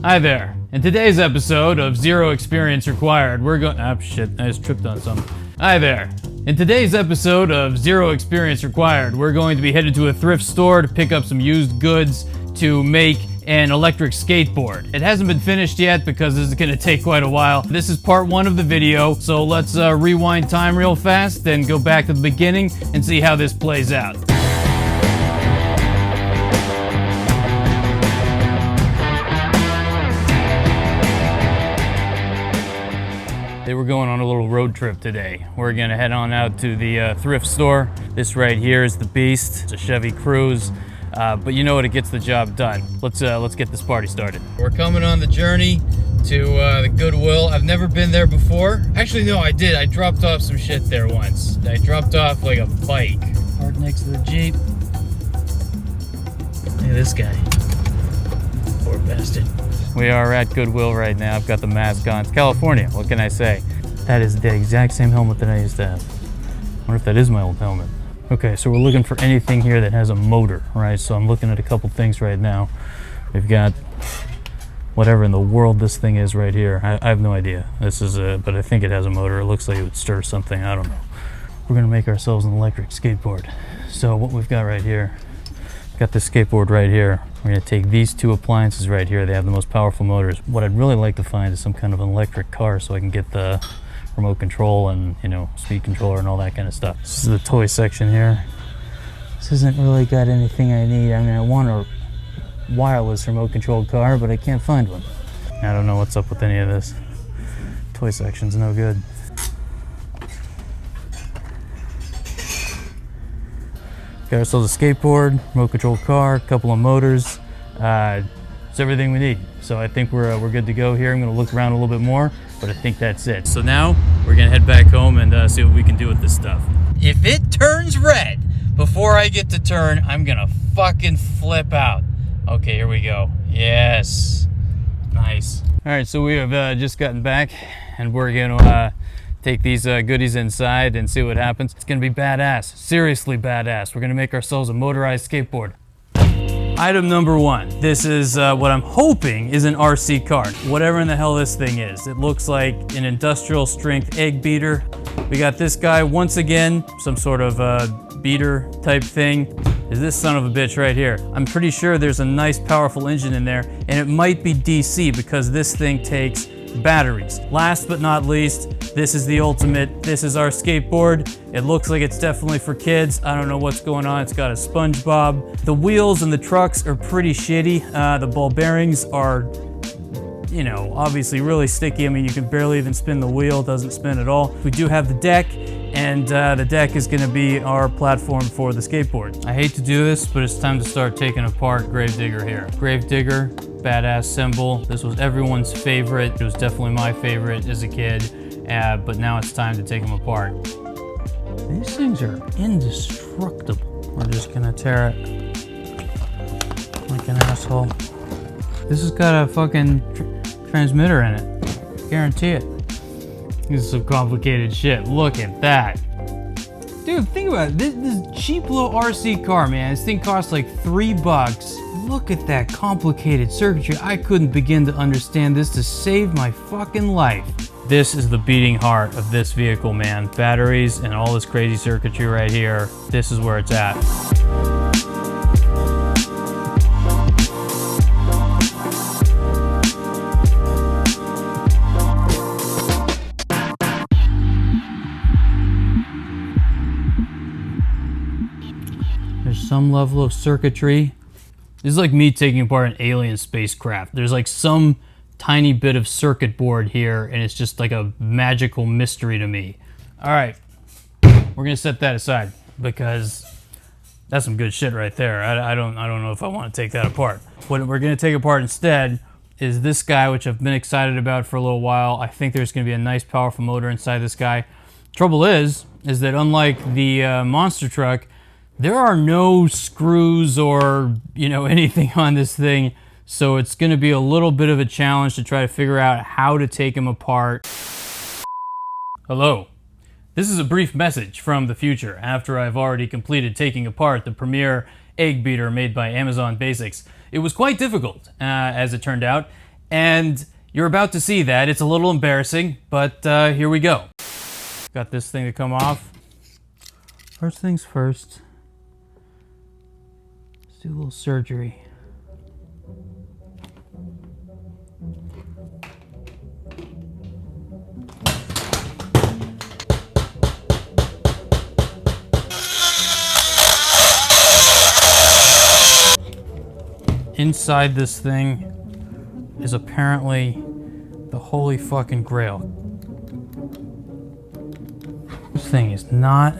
Hi there. In today's episode of Zero Experience Required, we're going... Oh shit, I just tripped on something. Hi there. In today's episode of Zero Experience Required, we're going to be headed to a thrift store to pick up some used goods to make an electric skateboard. It hasn't been finished yet because this is going to take quite a while. This is part one of the video, so let's rewind time real fast, then go back to the beginning and see how this plays out. We're going on a little road trip today. We're gonna head on out to the thrift store. This right here is the beast. It's a Chevy Cruze, but you know what? It gets the job done. Let's get this party started. We're coming on the journey to the Goodwill. I've never been there before. Actually, no, I did. I dropped off some shit there once. I dropped off like a bike. Parked next to the Jeep. Look at this guy. Poor bastard. We are at Goodwill right now. I've got the mask on. It's California. What can I say? That is the exact same helmet that I used to have. I wonder if that is my old helmet. Okay, so we're looking for anything here that has a motor, right? So I'm looking at a couple things right now. We've got whatever in the world this thing is right here. I have no idea. This is but I think it has a motor. It looks like it would stir something. I don't know. We're gonna make ourselves an electric skateboard. So what we've got right here, got this skateboard right here. We're gonna take these two appliances right here. They have the most powerful motors. What I'd really like to find is some kind of an electric car so I can get the remote control and, you know, speed controller and all that kind of stuff. This is the toy section here. This hasn't really got anything I need. I mean, I want a wireless remote controlled car, but I can't find one. I don't know what's up with any of this. Toy section's no good. Got ourselves a skateboard, remote controlled car, a couple of motors. It's everything we need. So I think we're good to go here. I'm gonna look around a little bit more, but I think that's it. So now we're gonna head back home and see what we can do with this stuff. If it turns red before I get to turn, I'm gonna fucking flip out. Okay, here we go. Yes, nice. All right, so we have just gotten back and we're gonna take these goodies inside and see what happens. It's gonna be badass, seriously badass. We're gonna make ourselves a motorized skateboard. Item number one. This is what I'm hoping is an RC cart. Whatever in the hell this thing is. It looks like an industrial strength egg beater. We got this guy, once again, some sort of beater type thing. Is this son of a bitch right here. I'm pretty sure there's a nice powerful engine in there, and it might be DC because this thing takes batteries. Last but not least, this is the ultimate. This is our skateboard. It looks like it's definitely for kids. I don't know what's going on. It's got a SpongeBob. The wheels and the trucks are pretty shitty. The ball bearings are, you know, obviously really sticky. I mean, you can barely even spin the wheel. It doesn't spin at all. We do have the deck, and the deck is gonna be our platform for the skateboard. I hate to do this, but it's time to start taking apart Gravedigger here. Gravedigger, badass symbol. This was everyone's favorite. It was definitely my favorite as a kid, but now it's time to take them apart. These things are indestructible. We're just gonna tear it like an asshole. This has got a fucking transmitter in it. Guarantee it. This is some complicated shit. Look at that. Dude, think about it. This cheap little RC car, man. This thing costs like $3. Look at that complicated circuitry. I couldn't begin to understand this to save my fucking life. This is the beating heart of this vehicle, man. Batteries and all this crazy circuitry right here. This is where it's at. There's some level of circuitry. This is like me taking apart an alien spacecraft. There's like some tiny bit of circuit board here, and it's just like a magical mystery to me. All right, we're gonna set that aside because that's some good shit right there. I don't know if I want to take that apart. What we're gonna take apart instead is this guy, which I've been excited about for a little while. I think there's gonna be a nice, powerful motor inside this guy. Trouble is that unlike the monster truck, there are no screws or, you know, anything on this thing, so it's going to be a little bit of a challenge to try to figure out how to take them apart. Hello. This is a brief message from the future after I've already completed taking apart the premier egg beater made by Amazon Basics. It was quite difficult, as it turned out, And you're about to see that. It's a little embarrassing, but here we go. Got this thing to come off. First things first, let's do a little surgery. Inside this thing is apparently the holy fucking grail. This thing is not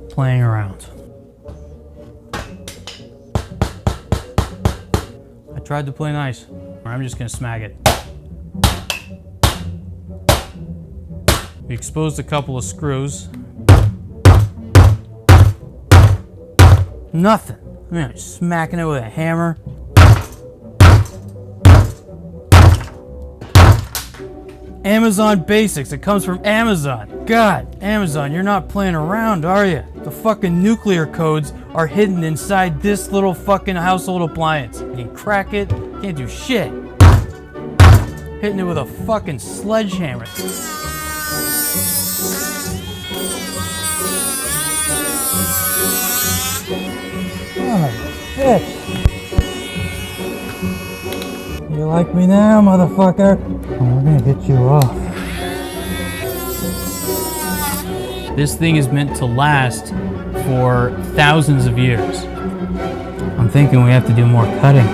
playing around. I tried to play nice, or I'm just gonna smack it. We exposed a couple of screws. Nothing. I mean, I'm smacking it with a hammer. Amazon Basics. It comes from Amazon. God, Amazon, you're not playing around, are you? The fucking nuclear codes are hidden inside this little fucking household appliance. You can crack it, can't do shit. Hitting it with a fucking sledgehammer. Oh, bitch. You like me now, motherfucker? We're gonna get you off. This thing is meant to last for thousands of years. I'm thinking we have to do more cutting.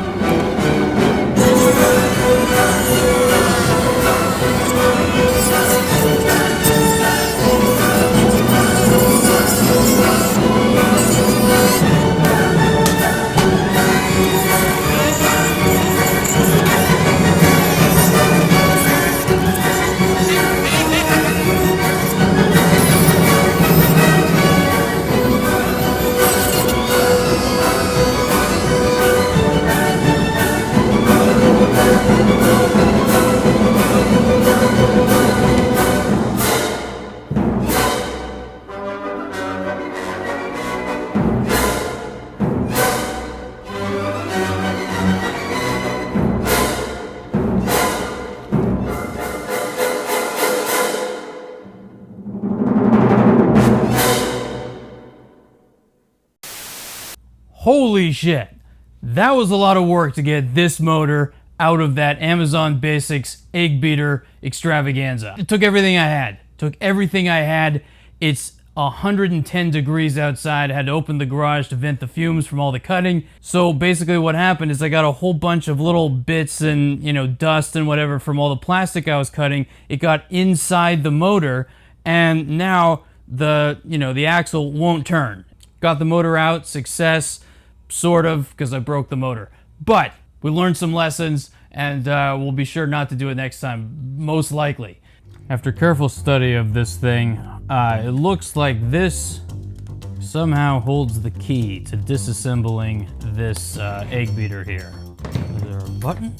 Holy shit, that was a lot of work to get this motor out of that Amazon Basics egg beater extravaganza. It took everything I had. It's 110 degrees outside. I had to open the garage to vent the fumes from all the cutting. So basically what happened is I got a whole bunch of little bits and, dust and whatever from all the plastic I was cutting. It got inside the motor, and now the axle won't turn. Got the motor out, success. Sort of, because I broke the motor. But we learned some lessons, and we'll be sure not to do it next time, most likely. After careful study of this thing, it looks like this somehow holds the key to disassembling this egg beater here. Is there a button?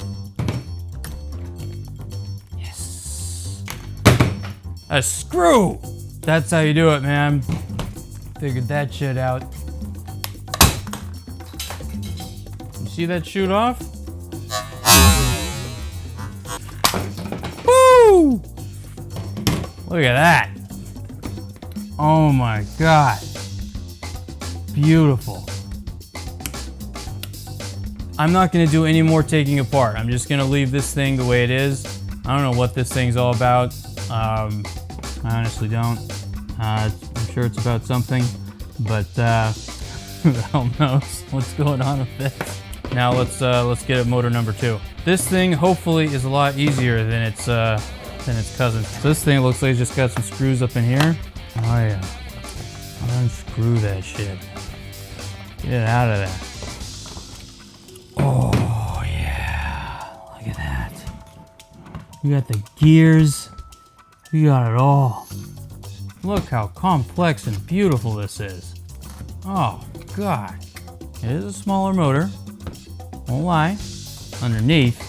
Yes. A screw! That's how you do it, man. Figured that shit out. See that shoot off? Woo! Look at that. Oh my God. Beautiful. I'm not gonna do any more taking apart. I'm just gonna leave this thing the way it is. I don't know what this thing's all about. I honestly don't. I'm sure it's about something, but who the hell knows what's going on with this. Now let's get at motor number 2. This thing hopefully is a lot easier than its cousin. So this thing looks like it's just got some screws up in here. Oh yeah. Unscrew that shit. Get it out of there. Oh yeah. Look at that. You got the gears. You got it all. Look how complex and beautiful this is. Oh God. It is a smaller motor. Won't lie. Underneath,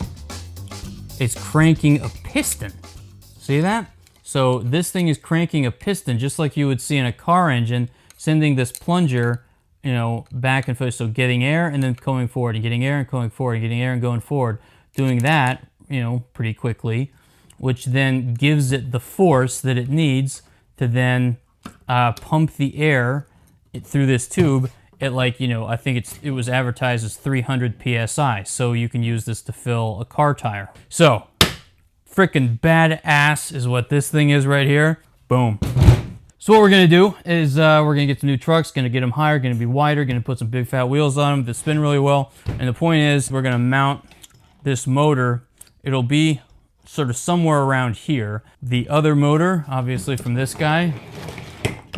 it's cranking a piston. See that? So this thing is cranking a piston just like you would see in a car engine, sending this plunger, back and forth. So getting air and then going forward, and getting air and going forward, and getting air and going forward. Doing that pretty quickly, which then gives it the force that it needs to then pump the air through this tube at I think it was advertised as 300 psi, so you can use this to fill a car tire. So, freaking badass is what this thing is right here. Boom. So what we're gonna do is we're gonna get some new trucks, gonna get them higher, gonna be wider, gonna put some big fat wheels on them that spin really well. And the point is, we're gonna mount this motor. It'll be sort of somewhere around here. The other motor, obviously from this guy,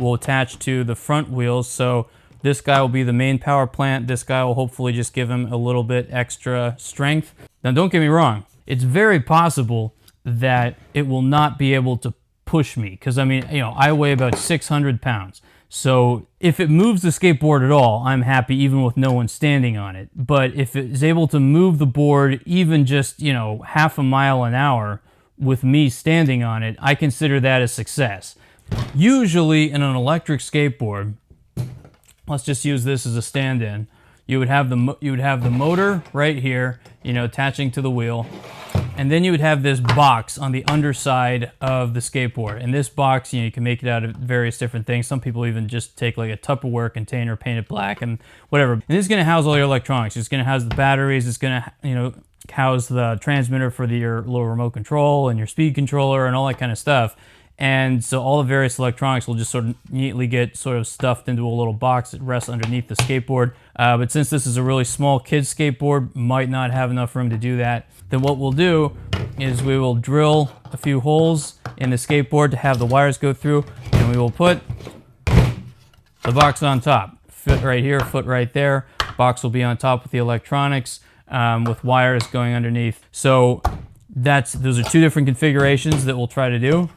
will attach to the front wheels. So this guy will be the main power plant. This guy will hopefully just give him a little bit extra strength. Now don't get me wrong, it's very possible that it will not be able to push me, because I mean, I weigh about 600 pounds. So if it moves the skateboard at all, I'm happy even with no one standing on it. But if it is able to move the board even just, half a mile an hour with me standing on it, I consider that a success. Usually in an electric skateboard, let's just use this as a stand-in, you would have the motor right here, attaching to the wheel. And then you would have this box on the underside of the skateboard. And this box, you can make it out of various different things. Some people even just take like a Tupperware container, paint it black, and whatever. And this is going to house all your electronics. It's going to house the batteries. It's going to, house the transmitter for your little remote control and your speed controller and all that kind of stuff. And so all the various electronics will just sort of neatly get sort of stuffed into a little box that rests underneath the skateboard. But since this is a really small kid's skateboard, might not have enough room to do that, then what we'll do is we will drill a few holes in the skateboard to have the wires go through, and we will put the box on top. Foot right here, foot right there. Box will be on top with the electronics, with wires going underneath. So those are two different configurations that we'll try to do.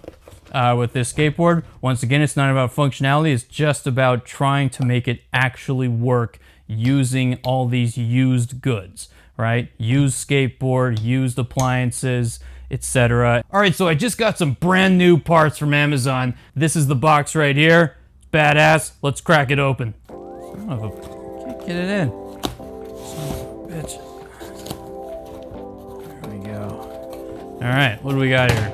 With this skateboard. Once again, it's not about functionality, it's just about trying to make it actually work using all these used goods, right? Used skateboard, used appliances, etc. All right, so I just got some brand new parts from Amazon. This is the box right here. Badass. Let's crack it open. Can't get it in. Son of a bitch. There we go. All right, what do we got here?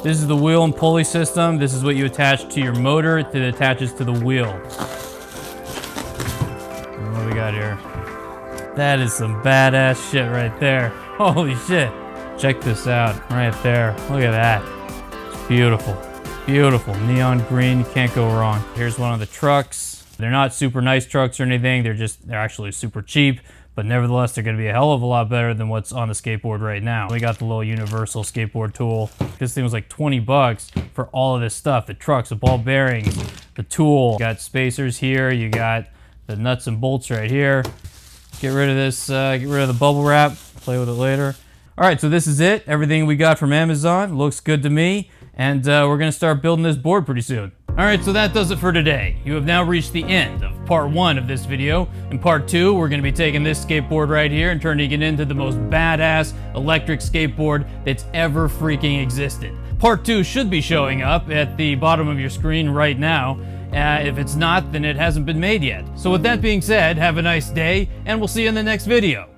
This is the wheel and pulley system. This is what you attach to your motor that attaches to the wheel. And what do we got here? That is some badass shit right there. Holy shit. Check this out right there. Look at that. It's beautiful. Beautiful. Neon green. You can't go wrong. Here's one of the trucks. They're not super nice trucks or anything. They're actually super cheap. But nevertheless, they're going to be a hell of a lot better than what's on the skateboard right now. We got the little universal skateboard tool. This thing was like 20 bucks for all of this stuff. The trucks, the ball bearings, the tool. You got spacers here. You got the nuts and bolts right here. Get rid of this, get rid of the bubble wrap. Play with it later. All right, so this is it. Everything we got from Amazon. Looks good to me. And we're going to start building this board pretty soon. All right, so that does it for today. You have now reached the end of part 1 of this video. In part 2, we're going to be taking this skateboard right here and turning it into the most badass electric skateboard that's ever freaking existed. Part 2 should be showing up at the bottom of your screen right now. If it's not, then it hasn't been made yet. So with that being said, have a nice day, and we'll see you in the next video.